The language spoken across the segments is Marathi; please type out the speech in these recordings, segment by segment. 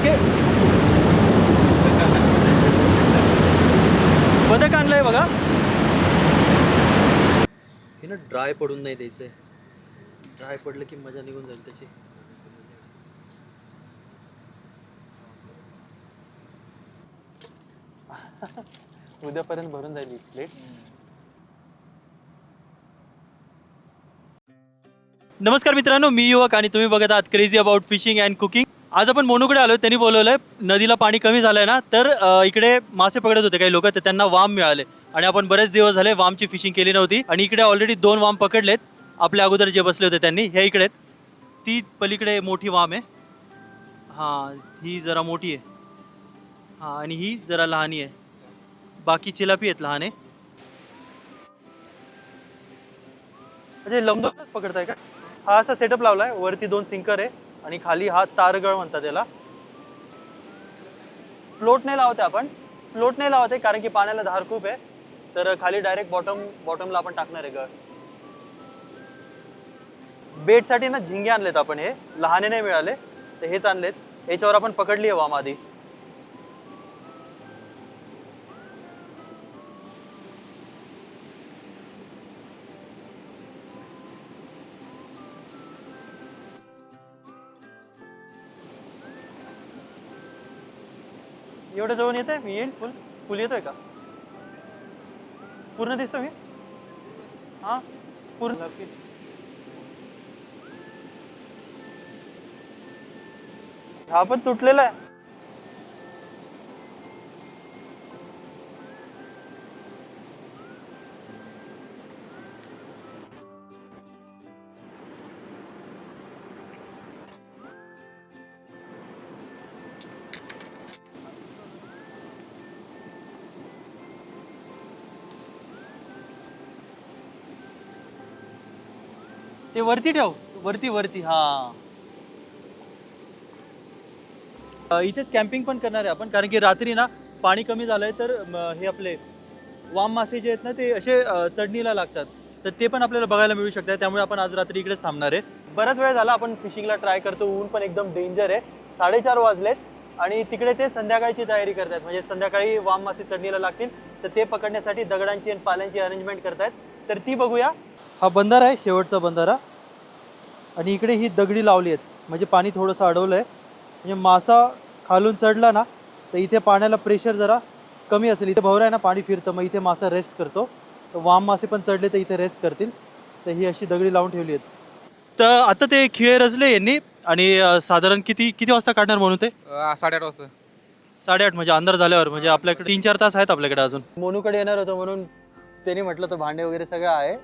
बदके बदक आणलंय बघा. हे ना ड्राय पडून नाही द्यायचंय. ड्राय पडलं की मजा निघून जाईल त्याची. उद्यापर्यंत भरून जाईल प्लेट. नमस्कार मित्रांनो, मी युवक आणि तुम्ही बघत आहात crazy about fishing and cooking. आज आपण मोनूकडे आलो. त्यांनी बोलवलंय, नदीला पाणी कमी झालंय ना, तर इकडे मासे पकडत होते काही लोक, तर त्यांना वाम मिळाले. आणि आपण बरेच दिवस झाले वामची फिशिंग केली नव्हती. आणि इकडे ऑलरेडी 2 वाम पकडलेत. आपल्या अगोदर जे बसले होते त्यांनी. हे इकडे ती पलीकडे मोठी वाम आहे. हां, ही जरा मोठी आहे. हां, आणि ही जरा लहानी आहे. बाकी चिलापी आहेत लहान आहे. म्हणजे लंबच पकडताय का? हा असा सेटअप लावलाय. वरती 2 सिंकर आहे आणि खाली हा तारगळ म्हणतात त्याला. फ्लोट नाही लावते आपण. फ्लोट नाही लावते कारण की पाण्याला धार खूप आहे. तर खाली डायरेक्ट बॉटमला आपण टाकणार आहे गळ. बेटसाठी ना झिंगे आणलेत आपण. हे लहाने नाही मिळाले तर हेच आणलेत. याच्यावर आपण पकडली आहे वाम आधी. एवढं जवळ येतंय मी. येईल फुल येतोय का? पूर्ण दिसतो मी. हा पूर्ण. हा पण तुटलेला आहे. ते वरती ठेव. वरती. हा, इथेच कॅम्पिंग पण करणार आहे आपण. कारण की रात्री ना पाणी कमी झालंय तर हे आपले वाम मासे जे आहेत ना ते असे चढणीला लागतात. तर ते पण आपल्याला बघायला मिळू शकतात. त्यामुळे आपण आज रात्री इकडेच थांबणार आहे. बराच वेळ झाला आपण फिशिंगला ट्राय करतो. ऊन पण एकदम डेंजर आहे. 4:30 वाजलेत आणि तिकडे ते संध्याकाळची तयारी करतात. म्हणजे संध्याकाळी वाम मासे चढणीला लागतील तर ते पकडण्यासाठी दगडांची आणि पाल्यांची अरेंजमेंट करतायत. तर ती बघूया. हा बंधारा आहे, शेवटचा बंधारा. आणि इकडे ही दगडी लावली आहेत. म्हणजे पाणी थोडंसं अडवलंय. म्हणजे मासा खालून चढला ना तर इथे पाण्याला प्रेशर जरा कमी असेल. इथे भवरा आहे ना, पाणी फिरतं, मग इथे मासा रेस्ट करतो. तर वाम मासे पण चढले तर इथे रेस्ट करतील. तर ही अशी दगडी लावून ठेवली आहेत. तर आता ते खिळे रचले यांनी. आणि साधारण किती वाजता काढणार म्हणून ते? 8:30 वाजता. 8:30 म्हणजे अंधार झाल्यावर. म्हणजे आपल्याकडे 3-4 तास आहेत आपल्याकडे अजून. मोनूकडे येणार होतो म्हणून त्यांनी म्हटलं तर भांडे वगैरे सगळं आहे.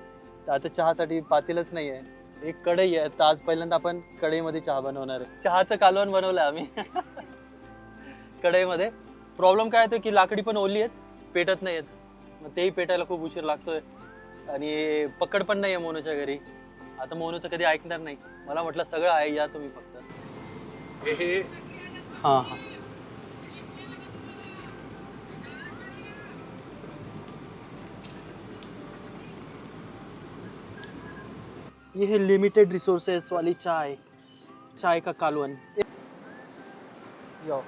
तर आता चहासाठी पातेलच नाही आहे. एक कढई आहे. तर आज पहिल्यांदा आपण कढईमध्ये चहा बनवणार आहे. चहाचं कालवण बनवलं आम्ही कढईमध्ये. प्रॉब्लेम काय येतो की लाकडी पण ओली आहेत, पेटत नाही आहेत. मग तेही पेटायला खूप उशीर लागतोय. आणि पकड पण नाही आहे मोनूच्या घरी. आता मोनूचं कधी ऐकणार नाही. मला म्हटलं सगळं आहे, या तुम्ही फक्त. हां हां, ये है लिमिटेड रिसोर्सेस वाली चाय का कालवण. यो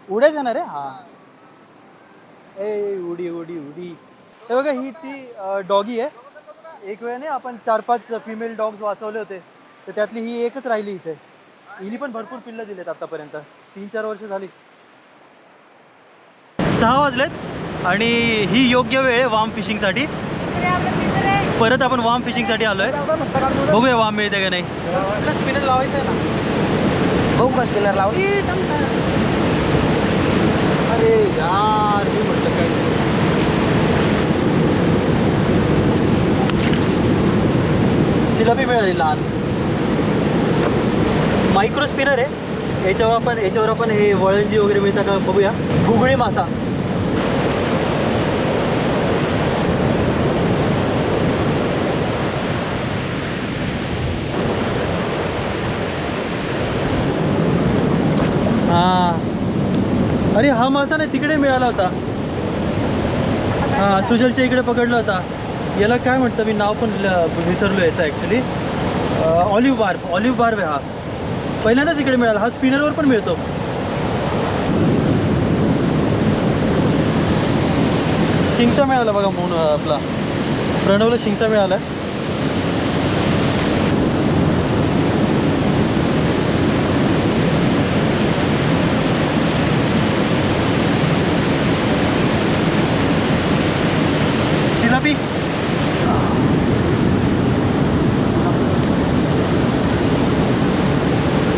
उड्या जाणार आहे. हा, ए उडी. हे बघा, ही ती डॉगी आहे. एक वेळ नाही आपण 4-5 फिमेल डॉग्स वाचवले होते, तर त्यातली ही एकच राहिली इथे. हिने पण भरपूर पिल्लं दिलेत आतापर्यंत. 3-4 वर्ष झाली. 6 वाजलेत आणि ही योग्य वेळ आहे वाम फिशिंगसाठी. परत आपण वाम फिशिंगसाठी आलोय. बघूया वाम मिळते का नाही. स्पिनर लावायचं आहे ना. बघू का स्पिनर लावून. अरे यार, मी म्हटलं काय. जिलाबी मिळाली लहान. मायक्रो स्पिनर आहे. याच्यावर आपण हे वळंजी वगैरे मिळतं का बघूया. गुगळी मासा. हां, अरे हा मासा नाही तिकडे मिळाला होता. हां, सुजलच्या इकडे पकडला होता. याला काय म्हणतं, मी नाव पण विसरलो याचं ॲक्च्युली. ऑलिव्ह बार्ब आहे हा. पहिल्यांदाच इकडे मिळाला. हा स्पिनरवर पण मिळतो. शिंगटा मिळाला बघा म्हणून आपला प्रणवला शिंगटा मिळाला. जिलापी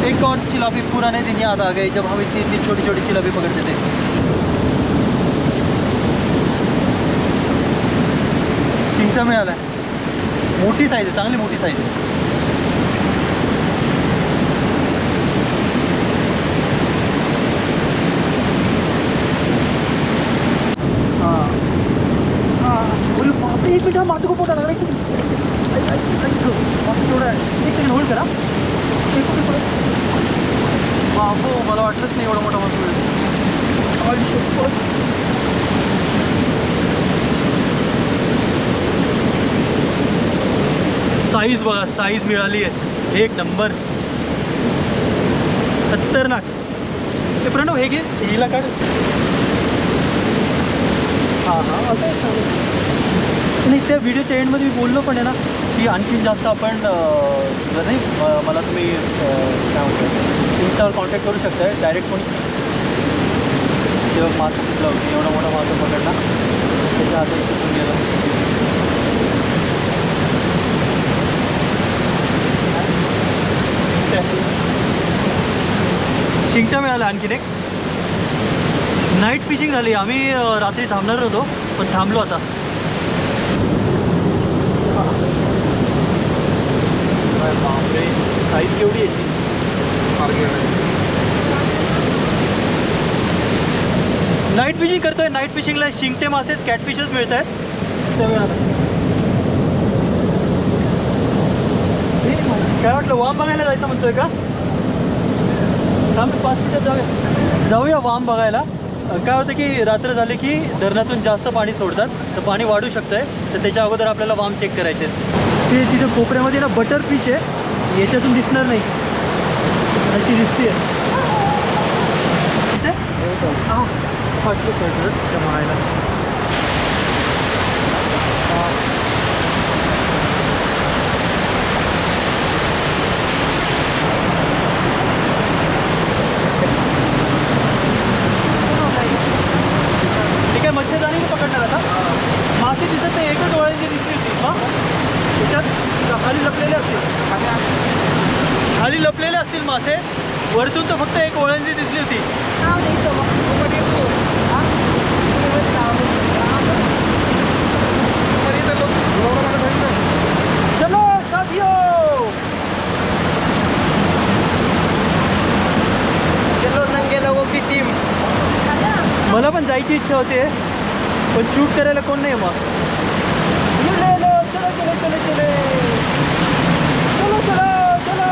एक और चिलापी पुराने दिन याद आ गए जब हम इतनी इतनी छोटी छोटी चिलापी पकड़ते थे. शिंगटा मिळाला. मोठी साईज आहे, चांगली मोठी साईज आहे. एक मिनिट माझं खूप मोठा लागला. एक सेकंड होल्ड करा. बाबो मला वाटलंच नाही एवढा मोठा मासा मिळेल. साईज बघा, साईज मिळाली आहे एक नंबर, खतरनाक. हे प्रणव हे घे, हिला काढ. हां हां असं नाही. त्या व्हिडिओच्या एंडमध्ये मी बोललो पण आहे ना की आणखीन जास्त आपण जर नाही मला तुम्ही काय म्हणतो इंस्टावर कॉन्टॅक्ट करू शकताय डायरेक्ट. कोणी जेव्हा मासा सुटला होती एवढा मोठा मासा पकडला त्याच्या हातात सुटून गेला. शिंगटा मिळाला आणखीन एक. नाईट फिशिंग झाली. आम्ही रात्री थांबणार होतो पण थांबलो आता. बापरे साईज केवढी याची. नाईट फिशिंग करतोय. नाईट फिशिंगला शिंगटे मासेच कॅटफिशच मिळत आहेत. काय वाटलं वाम बघायला जायचं म्हणतोय का? थांब 5 मिनिटात जाऊया वाम बघायला. काय होतं की रात्र झाली की धरणातून जास्त पाणी सोडतात तर पाणी वाढू शकतं आहे. तर त्याच्या अगोदर आपल्याला वाम चेक करायचे आहेत. ते तिथं कोपऱ्यामध्ये ना बटर फिश आहे. याच्यातून दिसणार नाही अशी दिसते. फाटलं सर त्या मायला. ठीक आहे मच्छरदाणी पकडणार आता. मासे दिसत नाही. एकच ओळ्यांची दिसली होती. हां त्याच्यात खाली लपलेले असतील. खाली लपलेले असतील मासे. वरतून तर फक्त एक ओळंजी दिसली होती. चलो साथियों, चलो नंगे लोगों की टीम. मला पण जायची इच्छा होते पण शूट करायला कोण नाही. मग चलो चलो चलो चलो चलो चलो चलो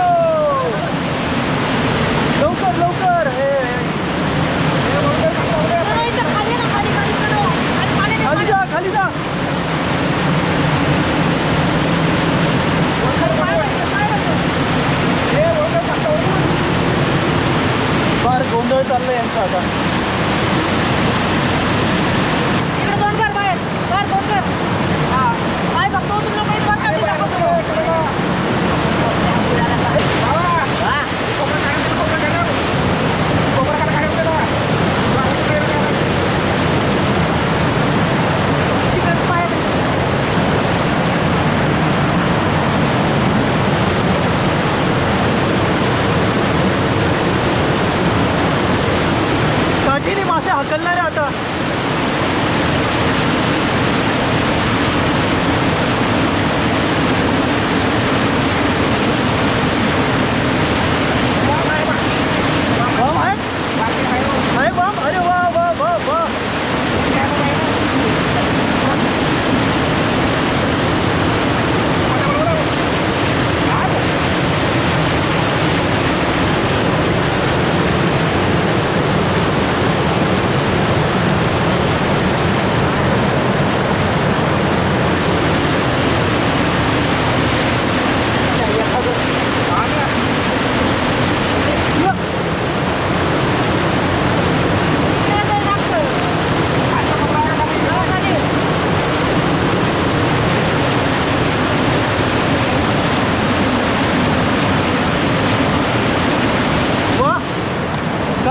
लवकर लवकर. खाली जा खाली जा. फार गोंधळ चाललाय यांचा आता. काठीने मासे हकलणार आहे आता.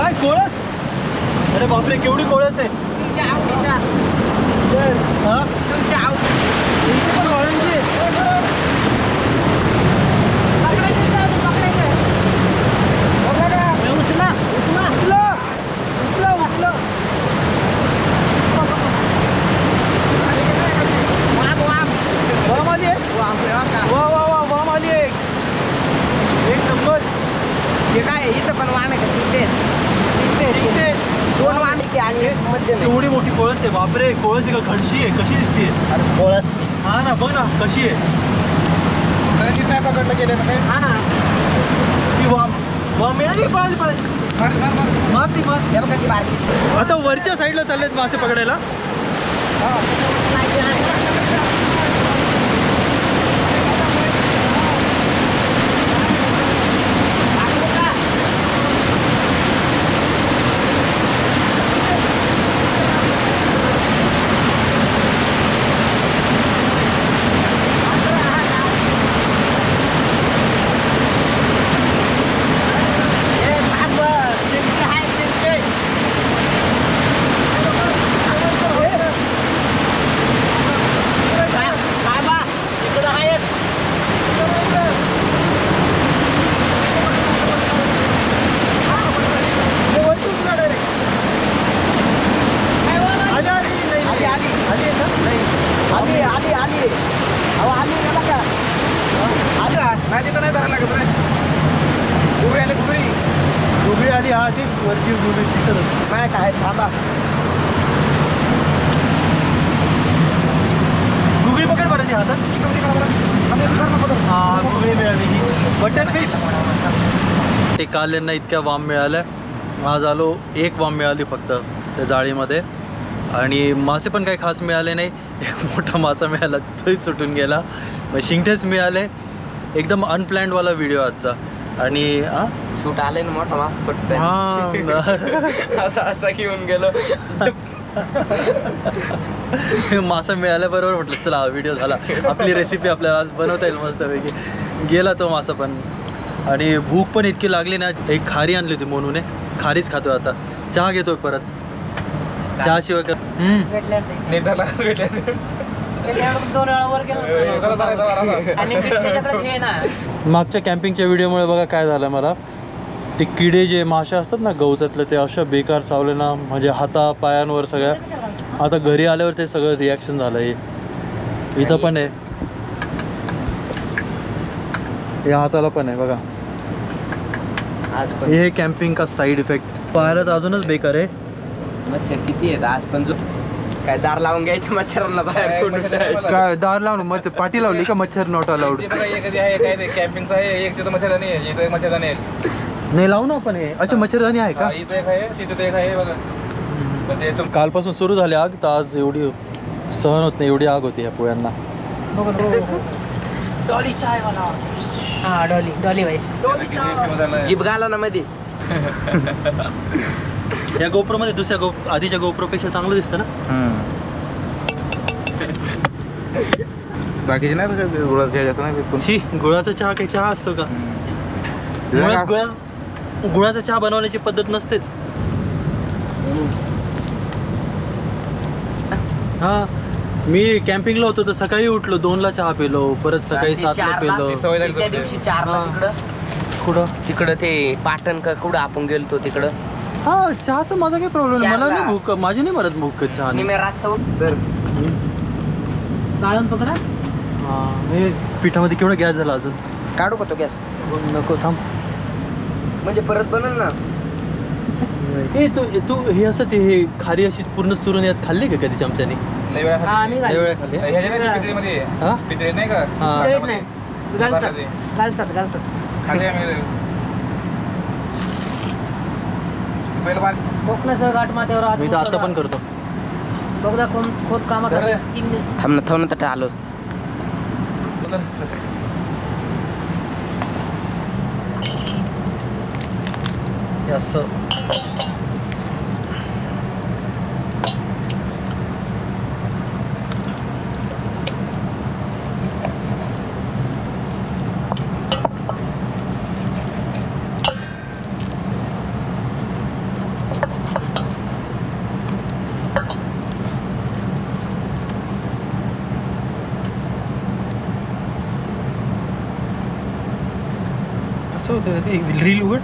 काय कोळस? अरे बापरे, केवढी कोळस आहे. हा? इथे पण वाळंजी आहे. वाम आली आहे. वा वा वा, वाम आली आहे. एक नंबर. हे काय इथं पण वाम आहे का? शिंदे दोन वाम आहे आणि एक मध्यम आहे. एवढी मोठी कोळस आहे. बापरे, कोळस आहे का खडशी आहे? कशी दिसते? अरे कोळस. हा ना, बघ ना कशी आहे. काय पकडलं गेले हा ना. ती वाम वाम मिळाली. पळाली पळाली. मार ती मार. हे बघा ती बारकी. आता वरच्या साईडला चाललेत मासे पकडायला. आली अहो आली ना का आली तर नाही धरायला लागत रे. उभी आली गुबळी आली. हा ती वरची गुबळी दिसत होती. काय काय थांबा. गुबळी पकड बरं ती हातात. हा गुबळी मिळाली ही. Button fish. ते काल यांना इतक्या वाम मिळाल्या. आज आलो, एक वाम मिळाली फक्त त्या जाळीमध्ये. आणि मासे पण काही खास मिळाले नाही. एक मोठा मासा मिळाला, तोही सुटून गेला. मग शिंगटेच मिळाले. एकदम अनप्लॅन्डवाला व्हिडिओ आजचा. आणि हां शूट आले ना मोठा मास सुटतोय. हां असा घेऊन गेलो. मासा मिळाल्याबरोबर म्हटलं चला व्हिडिओ झाला. आपली रेसिपी आपल्याला आज बनवता येईल मस्तपैकी. गेला तो मासा पण. आणि भूक पण इतकी लागली ना. एक खारी आणली होती मोनूने. खारीच खातोय आता. चहा घेतोय परत. चहाशिवाय कर. मागच्या कॅम्पिंगच्या व्हिडिओमुळे बघा काय झालं मला. ते किडे जे मासे असतात ना गवतातले, ते अशा बेकार चावले ना, म्हणजे हाता पायांवर सगळ्या. आता घरी आल्यावर ते सगळं रिॲक्शन झालं. हे इथं पण आहे, या हाताला पण आहे बघा. आज पण हे कॅम्पिंग का साईड इफेक्ट. पाहायला तर अजूनच बेकार आहे. मच्छर किती आहेत आज पण. काय दार लावून घ्यायचं मच्छरांना बाहेर. काय दार लावून मग पाठी लावली का मच्छर नॉट अलाउड? कॅम्पिंगचा आहे एक तिथं मच्छरदाणी आहे, इथं एक मच्छरदाणी आहे. नाही लावू ना आपण हे. अच्छा मच्छरदाणी आहे का? इथं एक आहे, तिथं एक आहे बघा. पण ते कालपासून सुरू झाली आग, तर आज एवढी सहन होत नाही, एवढी आग होती या पोळ्यांना. डॉली चाय मला. हा डॉली डॉली भाई. जीभ घाला ना मध्ये. या गोप्रोमध्ये दुसऱ्या आधीच्या गोप्रोपेक्षा चांगलं दिसतं ना. बाकीचे नाही गुळाच्या ह्याच्यात नाही. छी, गुळाचा चहा काही चहा असतो का? मुळात गुळाचा चहा बनवण्याची पद्धत नसतेच. हा मी कॅम्पिंगला होतो तर सकाळी उठलो 2ला चहा पिलो, परत सकाळी 7ला पिलो. सवय झाली त्या दिवशी 4ला कुठं तिकडं ते पाटण का कुठं आपण गेलतो तिकडं. हा चहाचा माझा काही प्रॉब्लेम नाही. मला 4ला. नाही भूक, माझी नाही मरत भूक चहा. आणि मी रातचा सर गाळून पकडा. हा हे पिठामध्ये केवढा गॅस झाला अजून. काढू का तो गॅस? नको थांब. म्हणजे परत बनल ना. हे तू हे असं ते हे खारी अशी पूर्ण चुरून यात खाल्ली का कधी चमच्याने? लय वेळा हा आम्ही लय वेळा खाल्ली. ह्याच्या पित्रीमध्ये हा पित्री नाही का हा घालतात खाली आम्ही पहिलं बार कोकणासह घाट माथ्यावर मी तर आता पण करतो. बघदा खोद कामासाठी थांब ना तर आलो. हे असं कसं होतं ते रील उघड.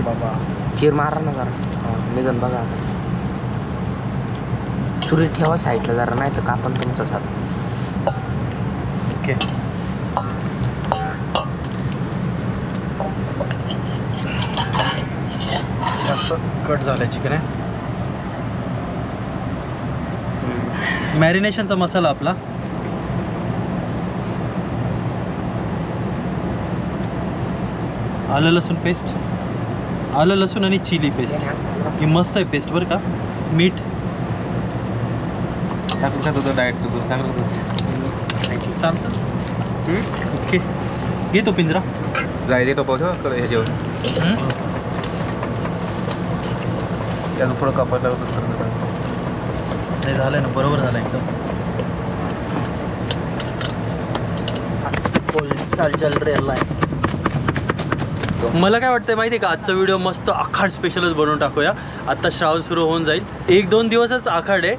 बाबा चिर मारा ना जरा. निघन बघा आता. सुरी ठेवा साईडला जरा, नाही तर कापण तुमचा साथ. ओके. जास्त कट झालं चिकन आहे. मॅरिनेशनचा मसाला आपला. आलं लसूण पेस्ट, आलं लसूण आणि चिली पेस्ट ही मस्त आहे पेस्ट बरं का. मीठ चांगलं होतं डाएट तुझं चांगलं होतं. चालतं. ओके घे तो पिंजरा. जायचे तो पाहतो हे जेवण त्याचं थोडं कापायला होतं. नाही झालं ना, बरोबर झालं एकदम. चाल चल रे अल्लाह. मला काय वाटतं माहिती आहे का, आजचा व्हिडिओ मस्त आखाड स्पेशलच बनवून टाकूया. आत्ता श्रावण सुरू होऊन जाईल, 1-2 दिवसच आखाड आहे,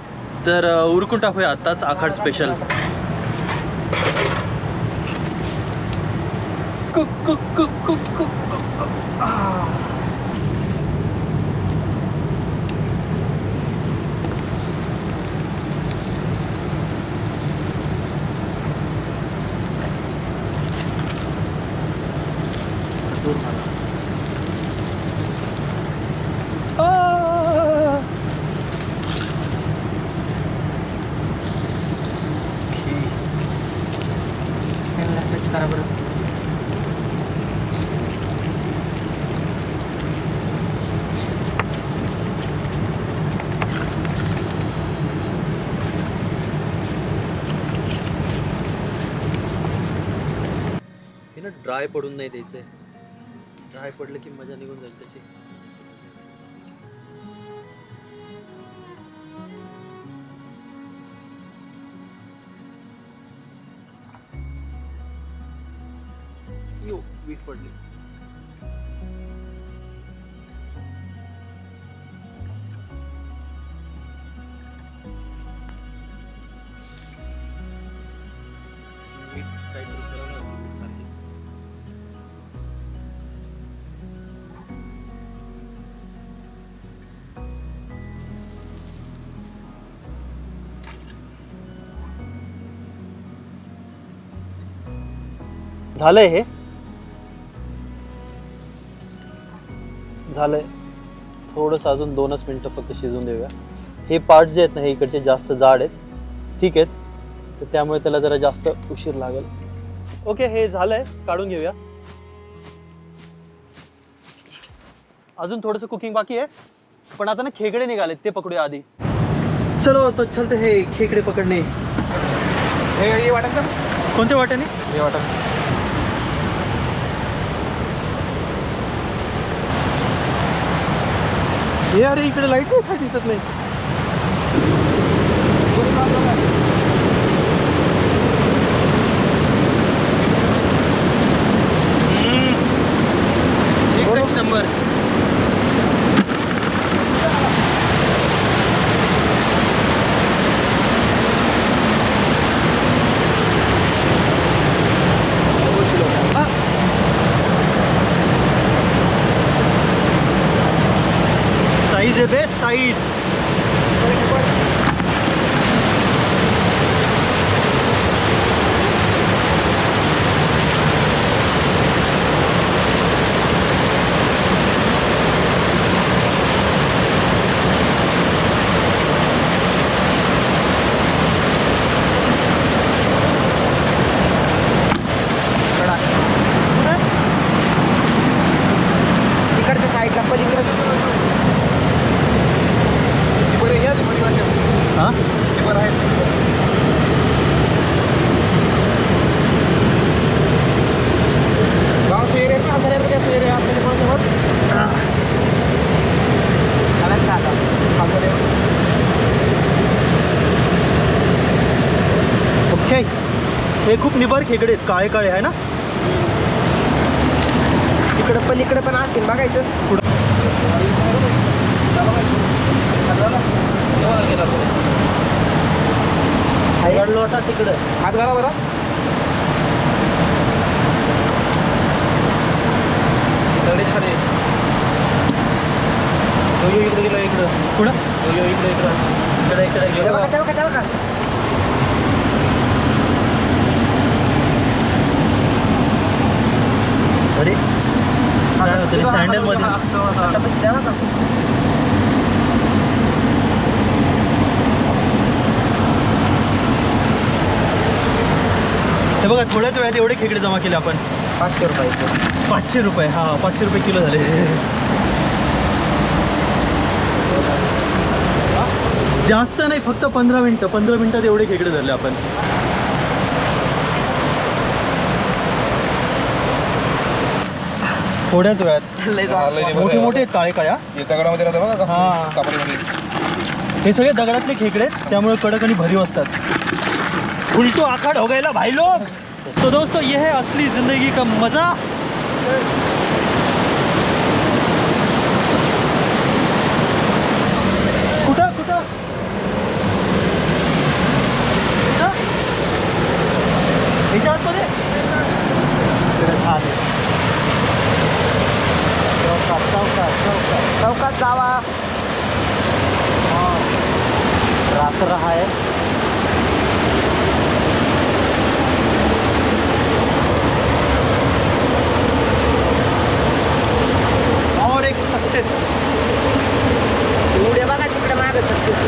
तर उरकून टाकूया आत्ताच आखाड स्पेशल. कुक कुक कुक कुक कुक कुक. ड्राय पडून नाही द्यायचं आहे. ड्राय पडलं की मजा निघून जाईल त्याची. यो वीट पडली. वीट काहीतरी करावं लागेल सारखीच. झालंय हे झालंय. थोडंसं अजून 2च मिनटं फक्त शिजून देऊया. हे पार्ट जे आहेत ना, हे इकडचे जास्त जाड आहेत, ठीक आहेत, तर त्यामुळे त्याला जरा जास्त उशीर लागेल. ओके हे झालंय, काढून घेऊया. अजून थोडंसं कुकिंग बाकी आहे, पण आता ना खेकडे निघालेत, ते पकडूया आधी. चलो तो चलते हे खेकडे पकडणे. हे वाटत का कोणत्या वाट्याने? हे वाटत हे अरे इकडे लाईट नाही काय दिसत नाही. एकच नंबर. साईज आहे बेस्ट साईज. तिकडच्या साईडला पलीकडे बरं या हां ते बरं आहे. गाव शहर आहे का हजार का शहर आहे आपल्याला कोणत्यावर ओके. हे खूप निबार खेकडे आहेत, काळे काळे आहे ना. तिकडं पलीकडे पण असतील बघायचं. लोटा तिकडे हात घाला बरं. दगडाच्या खाली. यो इकडे गेलो इकडं. पुढं यो इकडे इकडं. इकडे घेऊ. अरे सँडल मध्ये हे बघा थोड्याच वेळात एवढे खेकडे जमा केले आपण. 500 रुपये. 500 रुपये. हा 500 रुपये किलो झाले. जास्त नाही, फक्त 15 मिनिटात एवढे खेकडे धरले आपण. थोड्याच वेळात मोठे मोठे काळे काळ्या हे दगडामध्ये राहते बघा हा. कापडीमध्ये. हे सगळे दगडातले खेकडे आहेत, त्यामुळे कडक आणि भरीव असतात. उलटो आखाड हो गया भाई लोग. तो दोस्तों ये है असली जिंदगी का मजा. कुठं कुठं ह्याच्या आतमध्ये इकडे छान आहे. चौकात जावा. रात्र रहा है. और एक सक्सेस. उड्या बघा तिकडे मागे सक्सेस.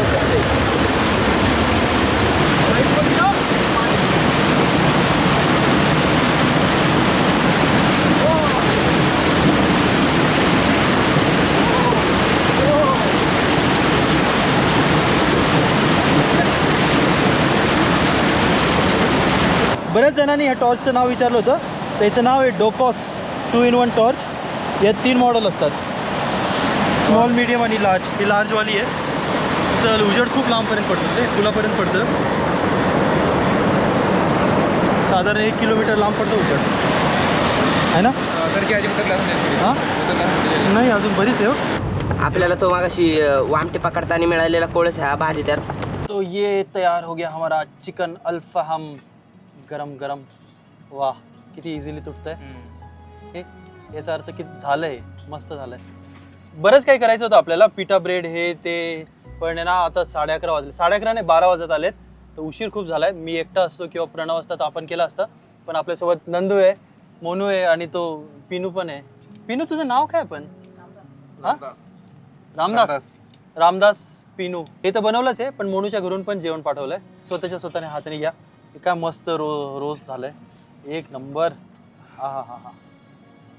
बऱ्याच जणांनी ह्या टॉर्चचं नाव विचारलं होतं. त्याचं नाव आहे डोकॉस 2-in-1 टॉर्च. यात 3 मॉडेल असतात, स्मॉल, मीडियम आणि लार्ज. ही लार्जवाली आहे. चल उजेड खूप लांबपर्यंत पडतं, ते पुलापर्यंत पडतं. साधारण 1 किलोमीटर लांब पडतं उजेड, आहे ना? घरची आजी हां नाही अजून बरीच आहे हो. आपल्याला तो मागाशी वामटे पकडताना मिळालेला कोळस हा भाजी त्यात. तो ये तयार हो गया हमारा चिकन अल्फाहम. गरम गरम. वाह किती इझिली तुटतं आहे. याचा अर्थ किती झालं आहे, मस्त झालं आहे. बरंच काही करायचं होतं आपल्याला, पिठा ब्रेड हे ते, पण आहे ना आता 11:30 वाजले. 11:30 नाही 12 वाजत आलेत, तर उशीर खूप झाला आहे. मी एकटा असतो किंवा प्रणव असता तर आपण केलं असतं, पण आपल्यासोबत नंदू आहे, मोनू आहे आणि तो पिनू पण आहे. पिनू तुझं नाव काय पण? हां रामदास पिनू. हे तर बनवलंच आहे, पण मोनूच्या घरून पण जेवण पाठवलंय स्वतःच्या स्वतःने हाताने. घ्या. हे काय मस्त रोज झालंय, एक नंबर. हा हा हा हा.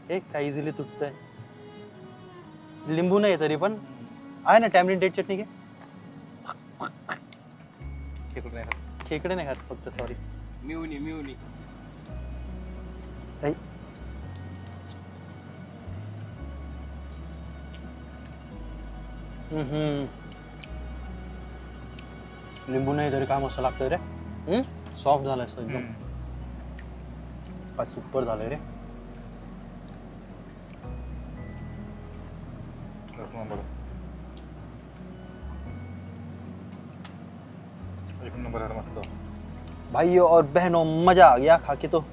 हे काय इझिली तुटतंय. लिंबू नाही तरी पण आहे ना. टॅमरिन डेट चटणी घे. खेकडे नाही खात फक्त, सॉरी. मिवनी लिंबू नाही तरी काय मस्त लागतंय रे. सॉफ्ट झालंय एकदम. काय सुपर झालंय रे. एक नंबर है मस्त. भाइयों और बहनों मजा आ गया खा के. तो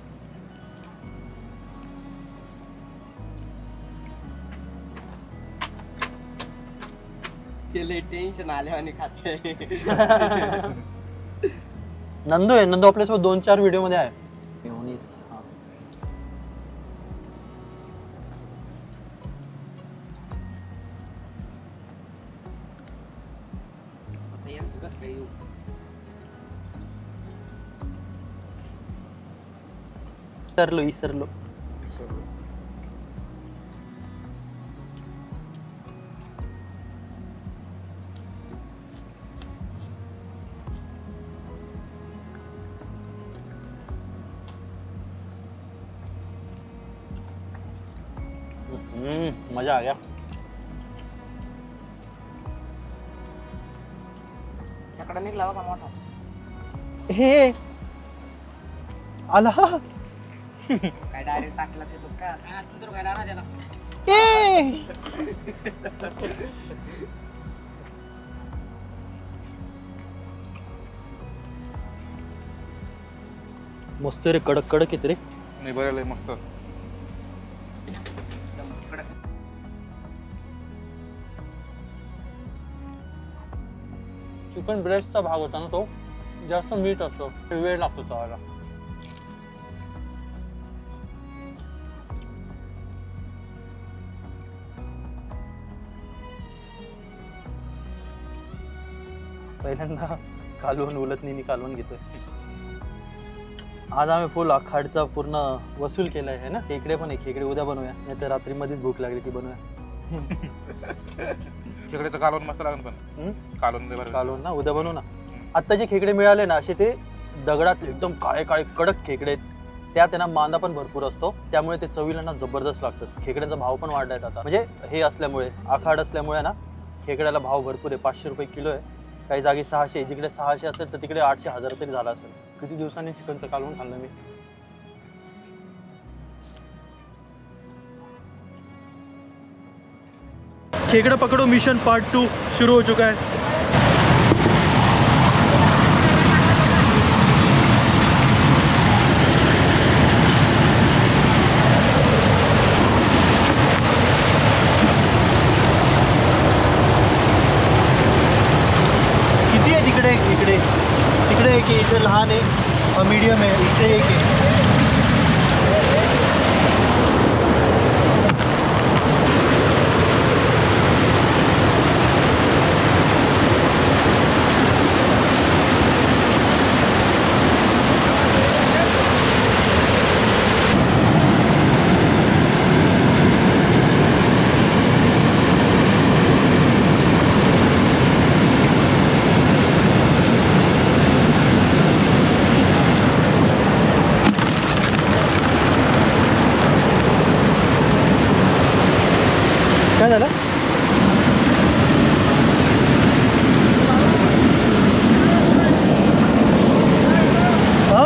टेन्शन आले आणि खाते. नंदू आहे, नंदू आपल्यासोबत 2-4 व्हिडिओ मध्ये आहे. मेयोनीज. हा. इसरलो. मजा आ गया. खेकडा निघला बघा मोठा. हे आला. काय डायरेक्ट टाकला ते तो का? काय राहणार त्याला. मस्त रे, कडक कडक येते रे. नाही बरं लय मस्त. चिकन ब्रेस्टचा भाग होता ना तो, जास्त मीठ असतो, वेळ लागतो चावायला. पहिल्यांदा कालवण उलटणीने कालवण घेतोय. आज आम्ही फुल आखाडचा पूर्ण वसूल केलाय है ना. खेकडे पण आहे, खेकडे उद्या बनवूया, नाही तर रात्री मध्येच भूक लागली की बनवूया. खेकडे तर कालवण मस्त लागेल पण. कालवण लय बरं. कालवण ना उद्या बनवू ना. आत्ता जे खेकडे मिळाले ना असे ते दगडात एकदम काळे काळे कडक खेकडे आहेत. त्यात त्यांना मांदा पण भरपूर असतो, त्यामुळे ते चवीला ना जबरदस्त लागतात. खेकड्याचा भाव पण वाढलाय आता, म्हणजे हे असल्यामुळे, आखाड असल्यामुळे ना खेकड्याला भाव भरपूर आहे. 500 रुपये किलो आहे, काही जागी 600. जिकडे 600 असेल तर तिकडे 800 1000 तरी झाला असेल. किती दिवसांनी चिकनचं कालवण खाल्लं मी. खेकड़ा पकड़ो मिशन पार्ट 2 शुरू हो चुका है. किती आहे तिकडे खेकडे? तिकडे एक आहे, इथे लहान आहे, मीडियम आहे, इथे एक आहे. काय झालं? हा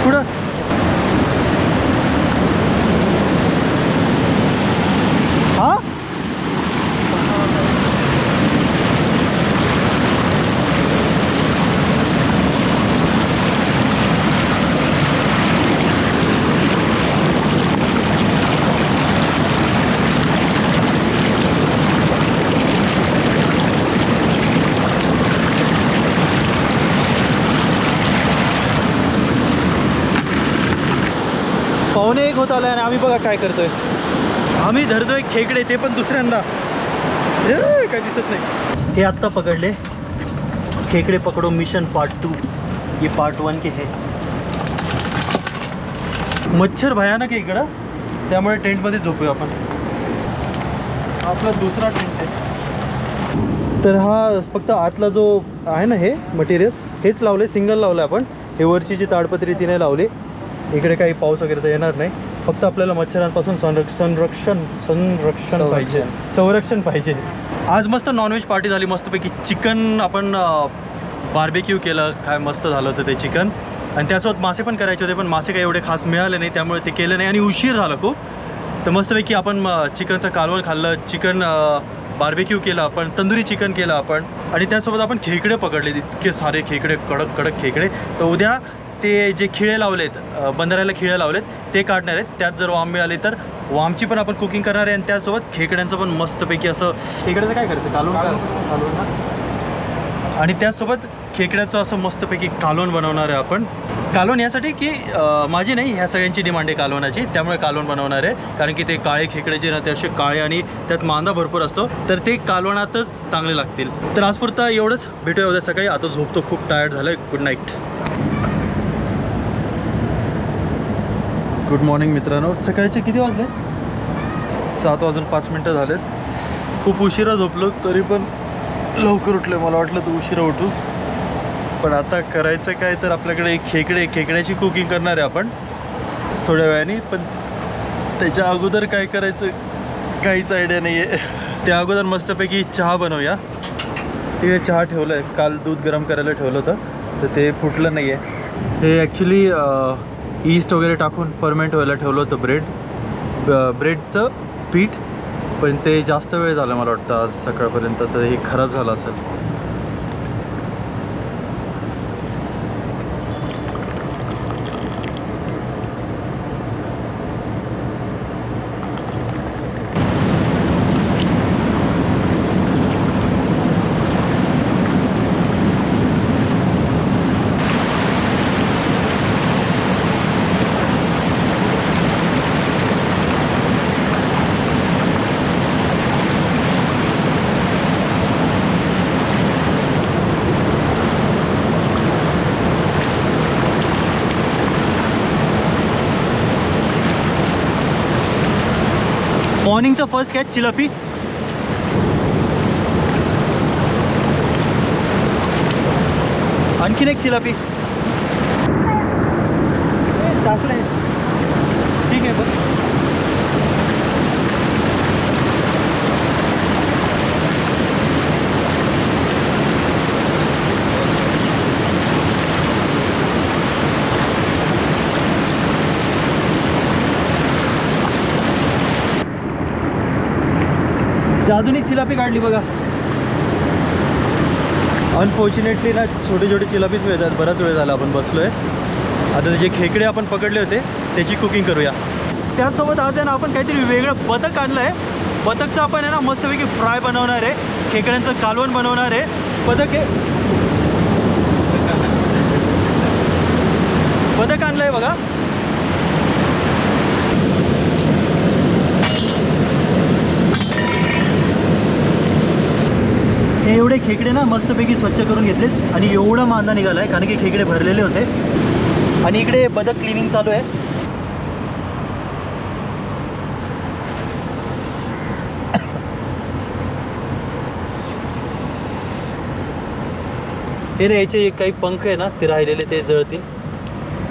कुठं? हा पावणे 1 होत आलाय आणि आम्ही बघा काय करतोय. आम्ही धरतोय खेकडे, ते पण दुसऱ्यांदा. काय दिसत नाही. हे आत्ता पकडले खेकडे पकडो मिशन पार्ट 2. ये पार्ट 1 के है. मच्छर भयानक आहे इकडं, त्यामुळे टेंटमध्ये झोपूया आपण. आपला दुसरा टेंट आहे. तर हा फक्त आतला जो आहे ना, हे मटेरियल हेच लावले, सिंगल लावलं आपण. हे वरची जी ताडपत्री तिने लावली. इकडे काही पाऊस वगैरे तर येणार नाही. फक्त आपल्याला मच्छरांपासून संरक्षण पाहिजे. आज मस्त नॉनव्हेज पार्टी झाली, मस्तपैकी चिकन आपण बार्बेक्यू केलं, काय मस्त झालं होतं ते चिकन. आणि त्यासोबत मासे पण करायचे होते, पण मासे काही एवढे खास मिळाले नाही, त्यामुळे ते केलं नाही आणि उशीर झाला खूप. तर मस्तपैकी आपण चिकनचं कालवण खाल्लं, चिकन बार्बेक्यू केलं आपण, तंदुरी चिकन केलं आपण, आणि त्यासोबत आपण खेकडे पकडले, इतके सारे खेकडे, कडक कडक खेकडे. तर उद्या ते जे खिळे लावलेत, बंधाऱ्याला खिळे लावलेत, ते काढणार आहेत. त्यात जर वाम मिळाले तर वामची पण आपण कुकिंग करणार आहे, आणि त्यासोबत खेकड्यांचं पण मस्तपैकी असं. खेकड्याचं काय करायचं, कालवण ना, आणि त्याचसोबत खेकड्याचं असं मस्तपैकी कालवण बनवणार आहे आपण. कालवण यासाठी की माझी नाही, ह्या सगळ्यांची डिमांड आहे कालवणाची, त्यामुळे कालवण बनवणार आहे. कारण की ते काळे खेकडे जे ना ते असे काळे आणि त्यात मांदा भरपूर असतो, तर ते कालवणातच चांगले लागतील. तर आजपुरता एवढंच, भेटूया उद्या सकाळी. आता झोपतो, खूप टायर्ड झालं आहे. Good night. गुड मॉर्निंग मित्रांनो. सकाळचे किती वाजले? 7:05 झालेत. खूप उशिरा झोपलो, तरी पण लवकर उठलो. मला वाटलं तर उशिरा उठू, पण आता करायचं काय, तर आपल्याकडे एक खेकड्याची कुकिंग करणार आहे आपण थोड्या वेळाने. पण त्याच्या अगोदर काय करायचं काहीच आयडिया नाही आहे. त्या अगोदर मस्तपैकी चहा बनवूया. तिथे चहा ठेवलं आहे, काल दूध गरम करायला ठेवलं होतं, तर ते फुटलं नाही आहे. हे ॲक्च्युली ईस्ट वगैरे टाकून फर्मेंट व्हायला ठेवलं होतं ब्रेडचं पीठ, पण ते जास्त वेळ झाला मला वाटतं आज सकाळपर्यंत, तर हे खराब झालं असेल. मॉर्निंगचं फर्स्ट कॅच चिलापी. आणखीन एक चिलापी टाकलंय. ठीक आहे बघ. जादूनी चिलापी काढली बघा. अनफॉर्च्युनेटली ना छोटे छोटे चिलापीच मिळतात. बराच वेळ झाला आपण बसलो आहे. आता जे खेकडे आपण पकडले होते त्याची कुकिंग करूया. त्याचसोबत आज आहे ना आपण काहीतरी वेगळं बदक आणलं आहे. बदकचं आपण आहे ना मस्तपैकी फ्राय बनवणार आहे. खेकड्यांचं कालवण बनवणार आहे. बदक आणलं आहे बघा. हे एवढे खेकडे ना मस्तपैकी स्वच्छ करून घेतलेत आणि एवढा मांदा निघाला आहे कारण की खेकडे भरलेले होते. आणि इकडे बदक क्लिनिंग चालू आहे. हे रे याचे काही पंख आहे ना ते राहिलेले ते जळतील.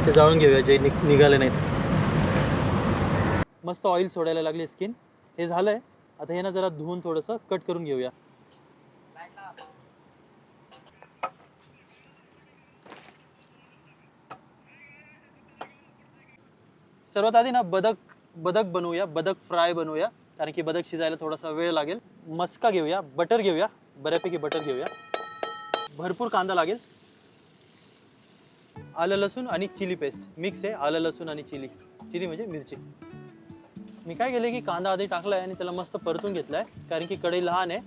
ते जाळून घेऊया जे निघाले नाहीत. मस्त ऑइल सोडायला लागली स्किन. हे झालं आहे. आता हे ना जरा धुवून थोडंसं कट करून घेऊया. सर्वात आधी ना बदक बनवूया. बदक फ्राय बनवूया कारण की बदक शिजायला थोडासा वेळ लागेल. मस्का घेऊया. बटर घेऊया. बऱ्यापैकी बटर घेऊया. भरपूर कांदा लागेल. आलं लसूण आणि चिली पेस्ट मिक्स आहे. आलं लसूण आणि चिली म्हणजे मिरची. मी काय केलं की कांदा आधी टाकला आहे आणि त्याला मस्त परतून घेतला आहे कारण की कढई लहान आहे.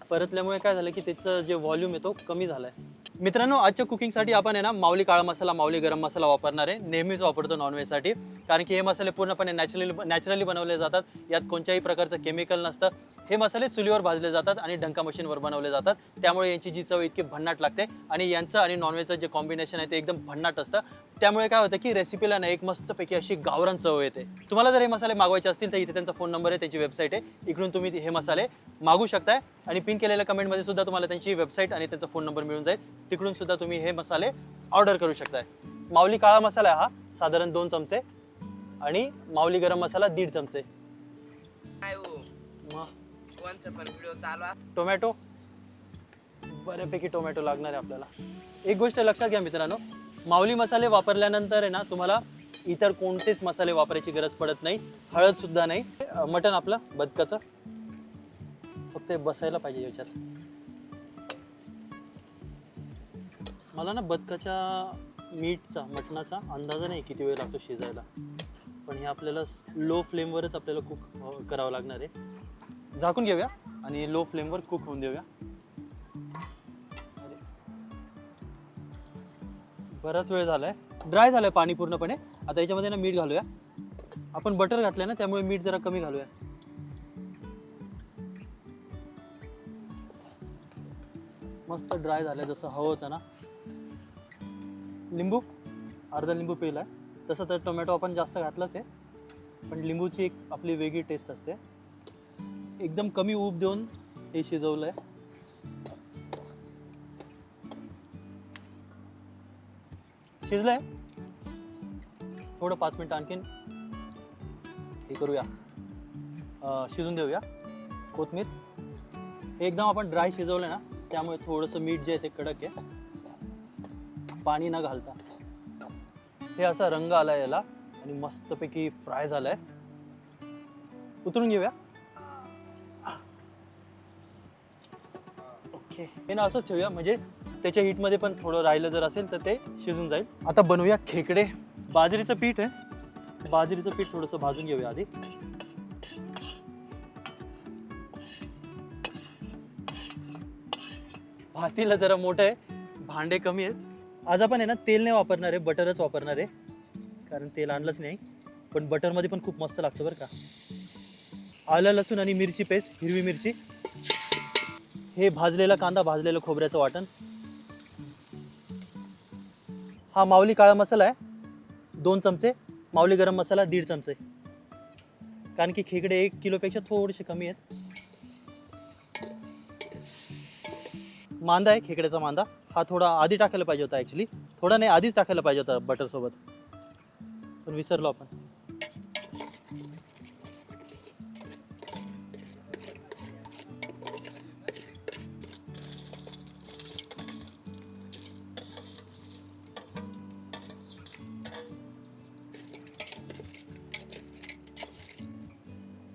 परतल्यामुळे काय झालं की त्याचं जे व्हॉल्यूम आहे तो कमी झाला आहे. मित्रांनो आजच्या कुकिंगसाठी आपण आहे ना माऊली काळा मसाला माऊली गरम मसाला वापरणार आहे. नेहमीच वापरतो नॉनव्हेजसाठी कारण की हे मसाले पूर्णपणे नॅचरली बनवले जातात. यात कोणत्याही प्रकारचं केमिकल नसतं. हे मसाले चुलीवर भाजले जातात आणि डंका मशीनवर बनवले जातात. त्यामुळे यांची जी चव इतकी भन्नाट लागते आणि यांचं आणि नॉनव्हेजचं जे कॉम्बिनेशन आहे ते एकदम भन्नाट असतं. त्यामुळे काय होतं की रेसिपीला ना एक मस्तपैकी अशी गावरान चव येते. तुम्हाला जर हे मसाले मागवायचे असतील तर इथे त्यांचा फोन नंबर आहे. त्यांची वेबसाईट आहे. इकडून तुम्ही हे मसाले मागू शकताय आणि पिन केलेल्या कमेंटमध्ये सुद्धा तुम्हाला त्यांची वेबसाईट आणि त्यांचा फोन नंबर मिळून जाईल. तिकडून सुद्धा तुम्ही हे मसाले ऑर्डर करू शकताय. माऊली काळा मसाला आहे हा साधारण 2 चमचे आणि माऊली गरम मसाला 1.5 चमचे. टोमॅटो बऱ्यापैकी टोमॅटो लागणार आहे आपल्याला. एक गोष्ट लक्षात घ्या मित्रांनो, माऊली मसाले वापरल्यानंतर आहे ना तुम्हाला इतर कोणतेच मसाले वापरायची गरज पडत नाही. हळद सुद्धा नाही. मटण आपलं बदकाचं फक्त बसायला पाहिजे याच्यात. मला ना बदकाच्या मीठचा मटणाचा अंदाज नाही किती वेळ लागतो शिजायला. पण हे आपल्याला लो फ्लेमवरच आपल्याला कुक करावं लागणार आहे. झाकून घेऊया आणि लो फ्लेमवर कुक होऊन देऊया. बराच वेळ झालाय. ड्राय झालंय पाणी पूर्णपणे. आता याच्यामध्ये ना मीठ घालूया. आपण बटर घातलंय ना त्यामुळे मीठ जरा कमी घालूया. मस्त ड्राय झालंय जसं हवं होतं ना. लिंबू अर्धा लिंबू पिळलाय. तसं तर टोमॅटो आपण जास्त घातलाच आहे पण लिंबूची एक आपली वेगळी टेस्ट असते. एकदम कमी ऊब देऊन हे शिजवलंय. शिजलंय. थोडं 5 मिनिटं आणखीन हे करूया. शिजून देऊया. कोथिंबीर एकदम आपण ड्राय शिजवलं ना त्यामुळे थोडंसं मीठ जे आहे ते कडक आहे. पाणी न घालता हे असा रंग आलाय याला आणि मस्तपैकी फ्राय झालाय. उतरून घेऊया. ओके हे ना असंच ठेवूया म्हणजे त्याच्या हीटमध्ये पण थोडं राहिलं जर असेल तर ते शिजून जाईल. आता बनवूया खेकडे. बाजरीचं पीठ आहे. बाजरीचं पीठ थोडंसं भाजून घेऊया आधी. भातीला जरा मोठं आहे. भांडे कमी आहेत. आज आपण आहे ना तेल नाही वापरणार आहे. बटरच वापरणार आहे कारण तेल आणलंच नाही. पण बटरमध्ये पण खूप मस्त लागतं बरं का. आलं लसूण आणि मिरची पेस्ट हिरवी मिरची. हे भाजलेला कांदा भाजलेलं खोबऱ्याचं वाटण. हा माऊली काळा मसाला आहे 2 चमचे. माऊली गरम मसाला 1.5 चमचे. कारण की खेकडे 1 किलोपेक्षा थोडेसे कमी आहेत. मांदा आहे खेकड्याचा मांदा. हा थोडा आधी टाकायला पाहिजे होता ॲक्च्युली. थोडा नाही, आधीच टाकायला पाहिजे होता बटरसोबत, पण विसरलो आपण.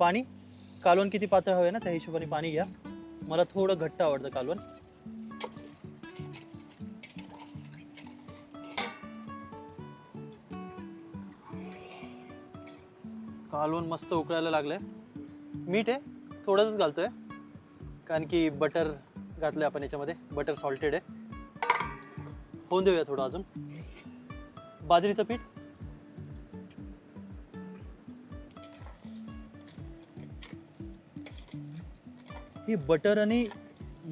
पाणी कालवण किती पातळ हवे ना त्या हिशोबाने पाणी घ्या. मला थोडं घट्ट आवडतं कालवण. कालवण मस्त उकळायला लागलंय. मीठ आहे थोडंच घालतोय कारण की बटर घातलंय आपण याच्यामध्ये. बटर सॉल्टेड आहे. होऊन देऊया थोडं अजून. बाजरीचं पीठ, हे बटर आणि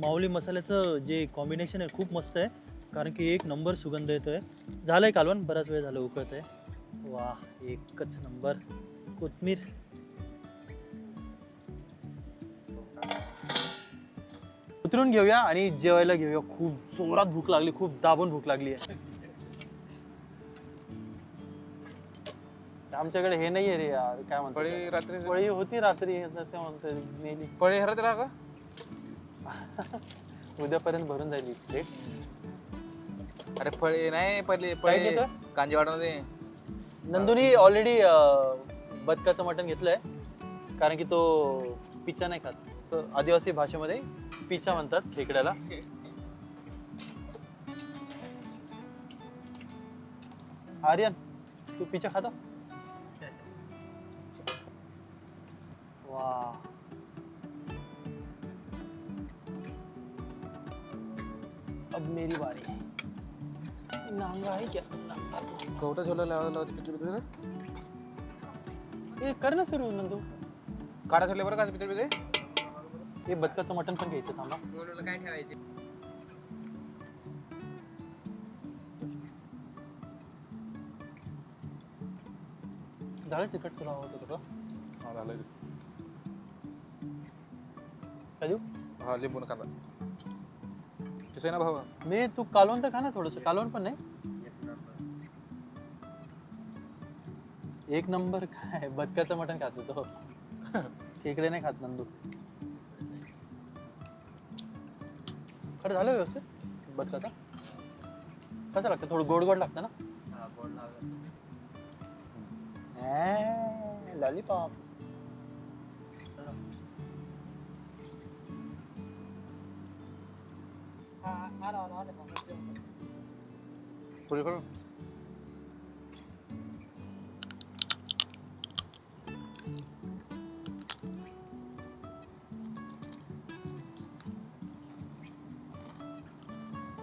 माऊली मसाल्याचं जे कॉम्बिनेशन आहे खूप मस्त आहे. कारण की एक नंबर सुगंध येतोय. झालंय कालवण, बराच वेळ झालं उकळतंय. वा एकच नंबर. कोथमीर, उतरून घेऊया आणि जेवायला घेऊया. खूप जोरात भूक लागली, खूप दाबून भूक लागली आहे. आमच्याकडे हे नाहीये रे यार, काय म्हणतो फळे रात्री पळी होती रात्री, आता ते म्हणतोय नेली. फळे हरत राहा का? उद्यापर्यंत भरून जाईल प्लेट. अरे फळे नाही पडले, काय फळे घेतं? कांजीवाडामध्ये. नंदुनी ऑलरेडी बदकाचं मटण घेतलंय कारण की तो पिच्चा नाही खात. तो आदिवासी भाषेमध्ये पिच्चा म्हणतात खेकड्याला. आर्यन तू पिच्चा खातो? वा अब मेरी बारी. नांगा आहे क्या? कवटा छोला लावायला पिक्चर हे कर ना सुरू नंदू. काढा छोले बरं का पिक्चर. हे बदकाचं मटण पण घ्यायचं. थांबा काय ठेवायचे? झालं तिखट तुला हवं होतं का? हा झालं. काय देऊ? हा लिंबू न कांदा कसं आहे ना भावा. मी तू कालवण तर खा ना थोडंसं. कालवण पण नाही एक नंबर. काय बदकाचं मटण खातो तो. खेकडे नाही खात नंदू. खरं झालं व्यवस्थित बदकाचा. कसं लागतं? थोडं गोड गोड लागतं ना. लॉलीपॉप. थोडी खरं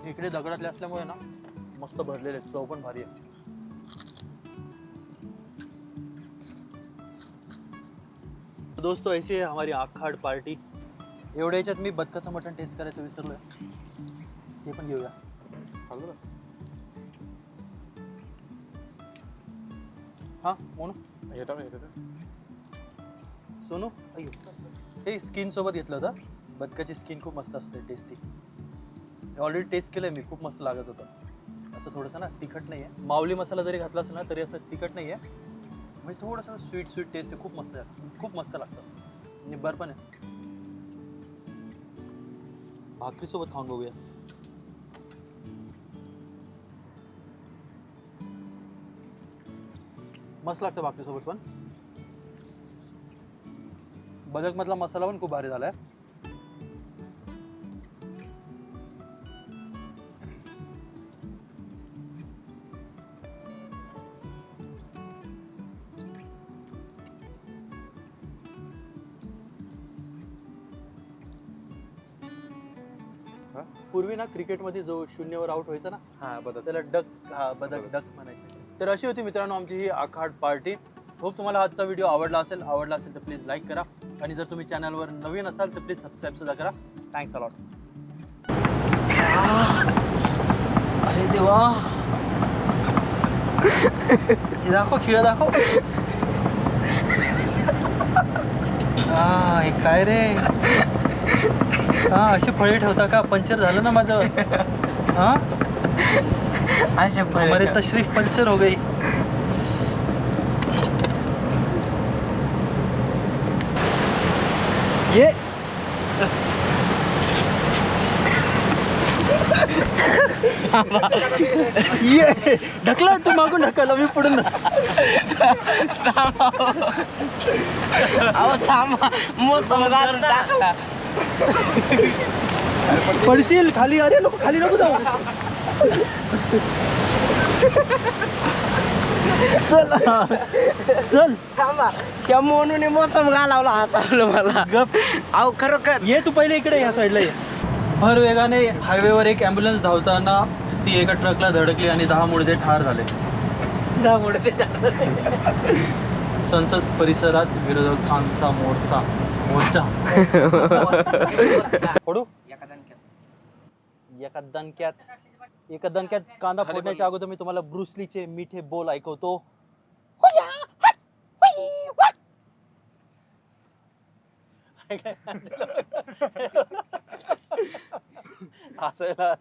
इकडे दगडातले असल्यामुळे ना मस्त भरलेले. चव पण भारी आहे. दोस्तों ऐसी है हमारी आखाड पार्टी. एवढ्या याच्यात मी बदकाचं मटण टेस्ट करायचं विसरलोय. ते पण घेऊया. खाल्लं का? हा मोनू हे टाक, हे टाक. सोनू अय्यो. हे स्किन सोबत घेतलं होतं. बदकाची स्किन खूप मस्त असते, टेस्टी. ऑलरेडी टेस्ट केलंय मी, खूप मस्त लागत होतं. असं थोडंसं ना तिखट नाही आहे. माऊली मसाला जरी घातला असेल ना तरी असं तिखट नाही आहे. म्हणजे थोडंसं स्वीट स्वीट टेस्ट आहे. खूप मस्त आहे, खूप मस्त लागतं. निब्बर पण आहे. भाकरीसोबत खाऊन बघूया. मस्त लागतं भाकरीसोबत पण. बदक मधला मसाला पण खूप भारी झालाय. पूर्वी ना क्रिकेटमध्ये जो शून्यवर आउट व्हायचा ना हा बदल. त्याला डक, हा बदक डक म्हणायचे. तर अशी होती मित्रांनो आमची ही आखाड पार्टी. होप तुम्हाला आजचा व्हिडिओ आवडला असेल तर प्लीज लाईक करा. आणि जर तुम्ही चॅनलवर नवीन असाल तर प्लीज सबस्क्राईब सुद्धा करा. Thanks a lot. अरे देवा. दाखव खिळा दाखव. हे काय रे असे फळे ठेवता का? पंक्चर झालं ना माझं. अशा हमारे तशरीफ पंक्चर हो गई. ये ये ढकला तू मागून ढकल मी पुढून अहो थांबा मोसम घालून टाकला. पडशील खाली. अरे नको खाली नको जाऊ. चल चल थांबा त्या मोनूने मोसम घालावला हसावलं मला. गप. अहो खरोखर ये तू पहिले इकडे ह्या साईडला ये. भर वेगाने हायवेवर एक ॲम्ब्युलन्स धावताना ती एका ट्रकला धडकली आणि 10 मुडदे ठार झाले. संसद परिसरात विरोधकांचा मोर्चा. फोडू एका दणक्यात कांदा फोडण्याच्या अगोदर मी तुम्हाला ब्रुसलीचे मिठे बोल ऐकवतो. हसायला